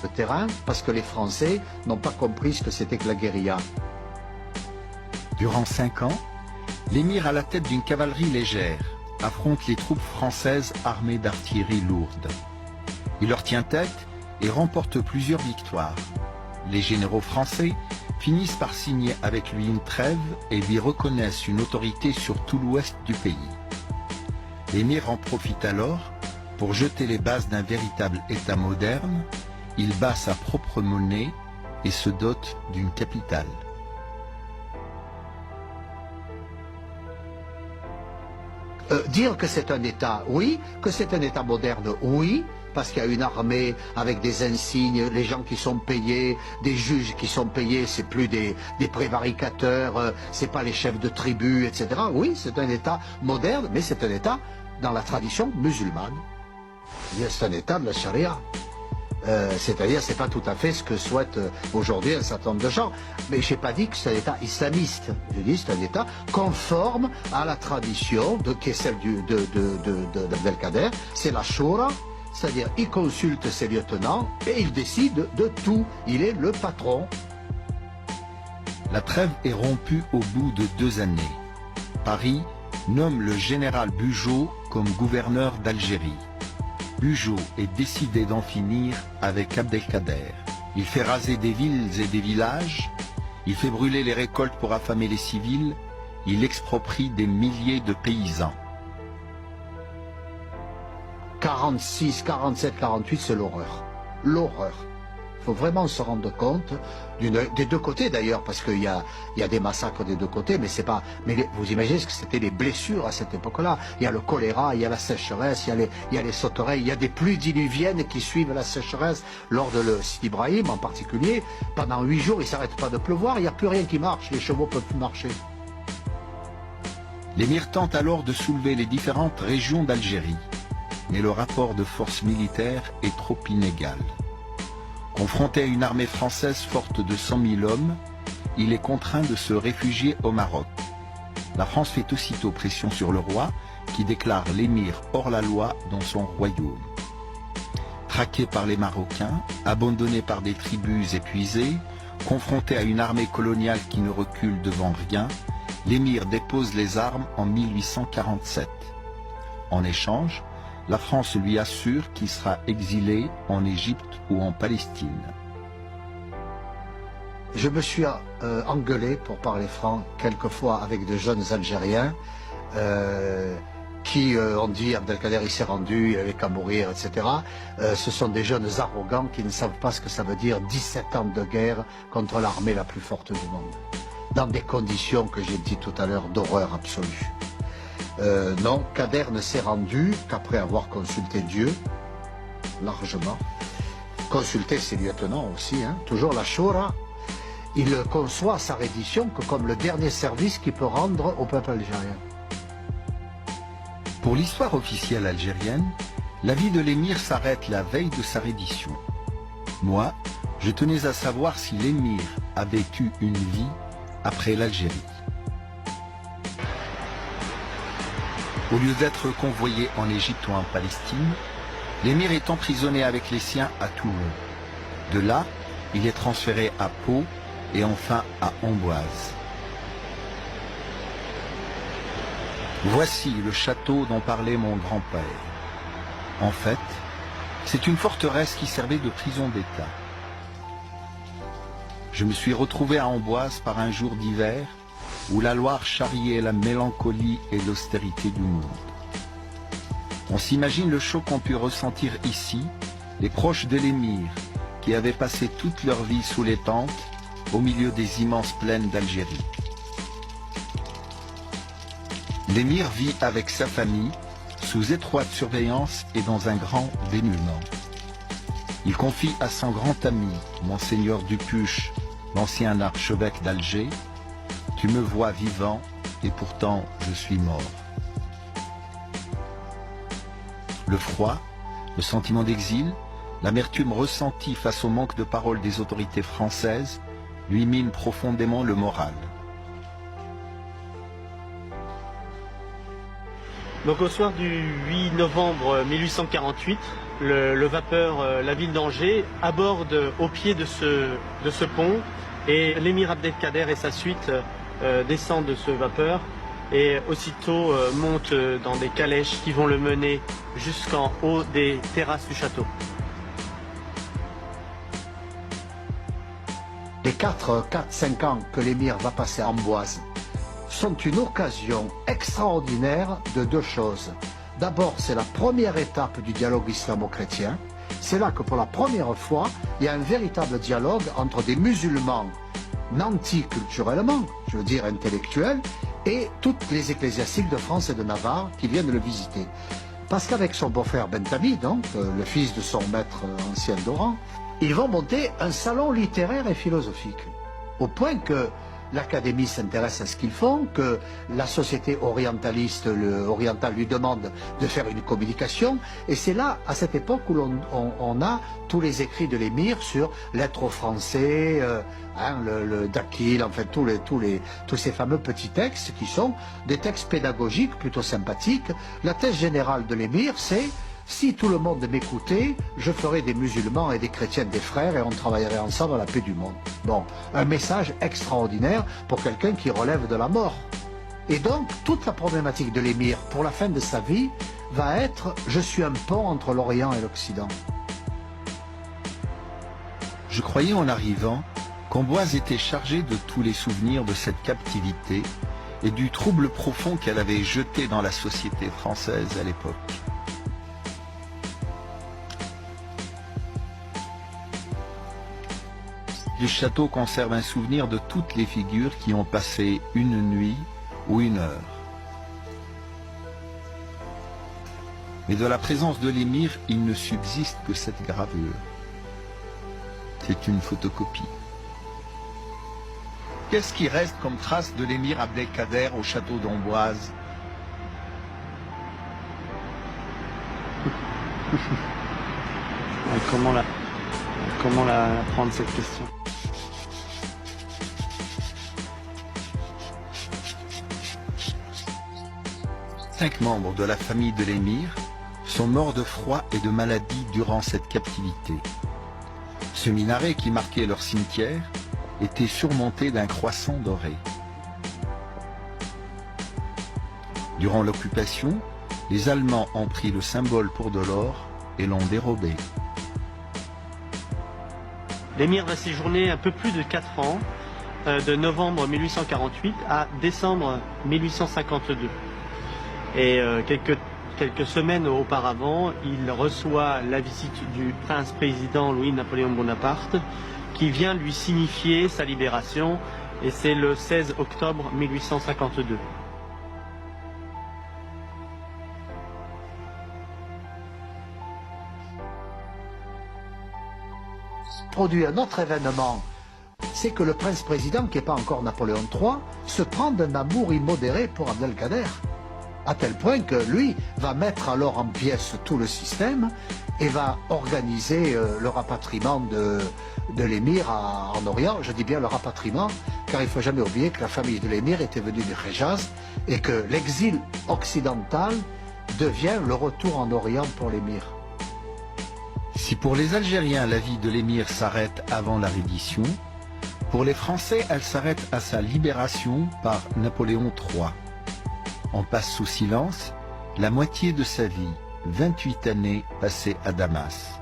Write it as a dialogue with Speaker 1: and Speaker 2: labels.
Speaker 1: le terrain parce que les Français n'ont pas compris ce que c'était que la guérilla.
Speaker 2: Durant 5 ans, l'émir à la tête d'une cavalerie légère affronte les troupes françaises armées d'artillerie lourde. Il leur tient tête et remporte plusieurs victoires. Les généraux français finissent par signer avec lui une trêve et lui reconnaissent une autorité sur tout l'ouest du pays. L'émir en profite alors pour jeter les bases d'un véritable État moderne. Il bat sa propre monnaie et se dote d'une capitale.
Speaker 1: Dire que c'est un État, oui. Que c'est un État moderne, oui. Parce qu'il y a une armée avec des insignes, les gens qui sont payés, des juges qui sont payés, c'est plus des prévaricateurs, c'est pas les chefs de tribus, etc. Oui, c'est un État moderne, mais c'est un État dans la tradition musulmane. C'est un État de la charia. C'est-à-dire, c'est pas tout à fait ce que souhaitent aujourd'hui un certain nombre de gens. Mais j'ai pas dit que c'est un État islamiste. Je dis c'est un État conforme à la tradition qui est celle d'Abdelkader. C'est la Shura, c'est-à-dire il consulte ses lieutenants et il décide de tout. Il est le patron.
Speaker 2: La trêve est rompue au bout de 2 années. Paris nomme le général Bugeaud comme gouverneur d'Algérie. Bugeaud est décidé d'en finir avec Abdelkader. Il fait raser des villes et des villages, il fait brûler les récoltes pour affamer les civils, il exproprie des milliers de paysans.
Speaker 1: 46, 47, 48, c'est l'horreur. L'horreur. Il faut vraiment se rendre compte des deux côtés d'ailleurs, parce qu'il y a des massacres des deux côtés, mais c'est pas. Mais vous imaginez ce que c'était les blessures à cette époque-là. Il y a le choléra, il y a la sécheresse, il y a les sauterelles, il y a des pluies diluviennes qui suivent la sécheresse. Lors de le Sidi Ibrahim en particulier, pendant 8 jours, il ne s'arrête pas de pleuvoir, il n'y a plus rien qui marche, les chevaux ne peuvent plus marcher.
Speaker 2: L'émir tente alors de soulever les différentes régions d'Algérie, mais le rapport de force militaire est trop inégal. Confronté à une armée française forte de 100 000 hommes, il est contraint de se réfugier au Maroc. La France fait aussitôt pression sur le roi, qui déclare l'émir hors la loi dans son royaume. Traqué par les Marocains, abandonné par des tribus épuisées, confronté à une armée coloniale qui ne recule devant rien, l'émir dépose les armes en 1847. En échange, la France lui assure qu'il sera exilé en Égypte ou en Palestine.
Speaker 1: Je me suis engueulé, pour parler franc, quelquefois avec de jeunes Algériens qui ont dit Abdelkader il s'est rendu, il avait qu'à mourir, etc. Ce sont des jeunes arrogants qui ne savent pas ce que ça veut dire 17 ans de guerre contre l'armée la plus forte du monde. Dans des conditions que j'ai dit tout à l'heure d'horreur absolue. Non, Kader ne s'est rendu qu'après avoir consulté Dieu, largement, consulté ses lieutenants aussi, hein, toujours la Shura. Il conçoit sa reddition que comme le dernier service qu'il peut rendre au peuple algérien.
Speaker 2: Pour l'histoire officielle algérienne, la vie de l'émir s'arrête la veille de sa reddition. Moi, je tenais à savoir si l'émir avait eu une vie après l'Algérie. Au lieu d'être convoyé en Égypte ou en Palestine, l'émir est emprisonné avec les siens à Toulon. De là, il est transféré à Pau et enfin à Amboise. Voici le château dont parlait mon grand-père. En fait, c'est une forteresse qui servait de prison d'État. Je me suis retrouvé à Amboise par un jour d'hiver où la Loire charriait la mélancolie et l'austérité du monde. On s'imagine le choc qu'ont pu ressentir ici les proches de l'émir qui avaient passé toute leur vie sous les tentes au milieu des immenses plaines d'Algérie. L'émir vit avec sa famille sous étroite surveillance et dans un grand dénuement. Il confie à son grand ami, Monseigneur Dupuche, l'ancien archevêque d'Alger: « Tu me vois vivant et pourtant je suis mort. » Le froid, le sentiment d'exil, l'amertume ressentie face au manque de parole des autorités françaises lui minent profondément le moral.
Speaker 3: Donc au soir du 8 novembre 1848, le vapeur, la ville d'Angers, aborde au pied de ce pont et l'émir Abdelkader et sa suite descendent de ce vapeur et aussitôt montent dans des calèches qui vont le mener jusqu'en haut des terrasses du château.
Speaker 1: Les 4-5 ans que l'émir va passer à Amboise sont une occasion extraordinaire de deux choses. D'abord, c'est la première étape du dialogue islamo-chrétien. C'est là que pour la première fois, il y a un véritable dialogue entre des musulmans nantis culturellement, je veux dire intellectuels, et toutes les ecclésiastiques de France et de Navarre qui viennent le visiter. Parce qu'avec son beau-frère Bentami, donc, le fils de son maître ancien d'Oran, ils vont monter un salon littéraire et philosophique. Au point que l'Académie s'intéresse à ce qu'ils font, que la société orientaliste, orientale lui demande de faire une communication. Et c'est là, à cette époque, où on a tous les écrits de l'émir sur lettres aux Français, le Dakil, en fait, tous ces fameux petits textes qui sont des textes pédagogiques plutôt sympathiques. La thèse générale de l'émir, c'est: si tout le monde m'écoutait, je ferais des musulmans et des chrétiens des frères et on travaillerait ensemble à la paix du monde. Bon, un message extraordinaire pour quelqu'un qui relève de la mort. Et donc, toute la problématique de l'émir pour la fin de sa vie va être: je suis un pont entre l'Orient et l'Occident.
Speaker 2: Je croyais en arrivant qu'Amboise était chargée de tous les souvenirs de cette captivité et du trouble profond qu'elle avait jeté dans la société française à l'époque. Le château conserve un souvenir de toutes les figures qui ont passé une nuit ou une heure. Mais de la présence de l'émir, il ne subsiste que cette gravure. C'est une photocopie. Qu'est-ce qui reste comme trace de l'émir Abdelkader au château d'Amboise?
Speaker 3: Comment la prendre cette question?
Speaker 2: 5 membres de la famille de l'émir sont morts de froid et de maladie durant cette captivité. Ce minaret qui marquait leur cimetière était surmonté d'un croissant doré. Durant l'occupation, les Allemands ont pris le symbole pour de l'or et l'ont dérobé.
Speaker 3: L'émir va séjourner un peu plus de 4 ans, de novembre 1848 à décembre 1852. Et quelques semaines auparavant, il reçoit la visite du prince-président Louis-Napoléon Bonaparte, qui vient lui signifier sa libération, et c'est le 16 octobre 1852.
Speaker 1: Produit un autre événement, c'est que le prince-président, qui n'est pas encore Napoléon III, se prend d'un amour immodéré pour Abdelkader. À tel point que lui va mettre alors en pièces tout le système et va organiser le rapatriement de l'émir en Orient. Je dis bien le rapatriement, car il ne faut jamais oublier que la famille de l'émir était venue du Hejaz et que l'exil occidental devient le retour en Orient pour l'émir.
Speaker 2: Si pour les Algériens la vie de l'émir s'arrête avant la reddition, pour les Français elle s'arrête à sa libération par Napoléon III. On passe sous silence la moitié de sa vie, 28 années passées à Damas.